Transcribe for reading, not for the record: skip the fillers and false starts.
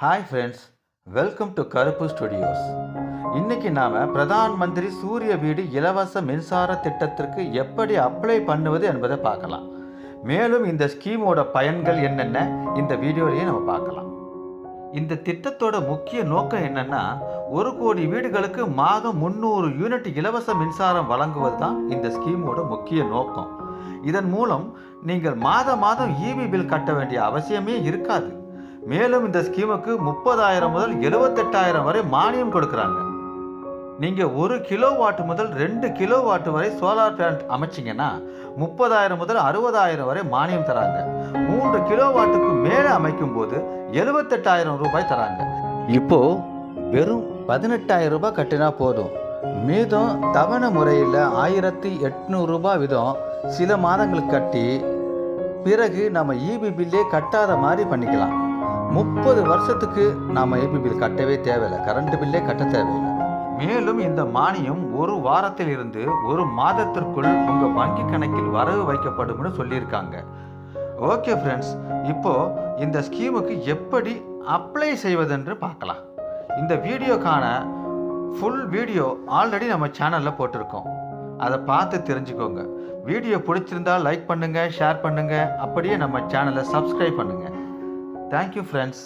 Hi friends, welcome to கருப்பு studios. இன்னைக்கு நாம் பிரதான் மந்திரி சூரிய வீடு இலவச மின்சார திட்டத்திற்கு எப்படி அப்ளை பண்ணுவது என்பதை பார்க்கலாம். மேலும் இந்த ஸ்கீமோட பயன்கள் என்னென்ன இந்த வீடியோலையே நம்ம பார்க்கலாம். இந்த திட்டத்தோட முக்கிய நோக்கம் என்னென்னா, 1 கோடி வீடுகளுக்கு மாதம் 300 யூனிட் இலவச மின்சாரம் வழங்குவது தான் இந்த ஸ்கீமோட முக்கிய நோக்கம். இதன் மூலம் நீங்கள் மாதம் இபி பில் கட்ட வேண்டிய அவசியமே இருக்காது. மேலும் இந்த ஸ்கீமுக்கு 30,000 முதல் 78,000 வரை மானியம் கொடுக்குறாங்க. நீங்கள் 1 கிலோவாட் முதல் 2 கிலோவாட் வரை சோலார் பிளான்ட் அமைச்சிங்கன்னா 30,000 முதல் 60,000 வரை மானியம் தராங்க. 3 கிலோவாட்டுக்கு மேலே அமைக்கும் போது 78,000 ரூபாய் தராங்க. இப்போ வெறும் 18,000 ரூபாய் கட்டினா போதும். மீதம் தவணை முறையில் 1,800 ரூபாய் வீதம் சில மாதங்களுக்கு கட்டி பிறகு நம்ம இபி பில்லே கட்டாத மாதிரி பண்ணிக்கலாம். 30 வருஷத்துக்கு நாம் இபி பில் கட்டவே தேவையில்லை, கரண்ட் பில்லே கட்ட தேவையில்லை. மேலும் இந்த மானியம் 1 வாரத்தில் இருந்து 1 மாதத்திற்குள் உங்கள் வங்கி கணக்கில் வரவு வைக்கப்படும்னு சொல்லியிருக்காங்க. ஓகே ஃப்ரெண்ட்ஸ், இப்போது இந்த ஸ்கீமுக்கு எப்படி அப்ளை செய்வதென்று பார்க்கலாம். இந்த வீடியோக்கான ஃபுல் வீடியோ ஆல்ரெடி நம்ம சேனலில் போட்டிருக்கோம், அதை பார்த்து தெரிஞ்சுக்கோங்க. வீடியோ பிடிச்சிருந்தால் லைக் பண்ணுங்கள், ஷேர் பண்ணுங்கள், அப்படியே நம்ம சேனலை சப்ஸ்கிரைப் பண்ணுங்கள். Thank you friends.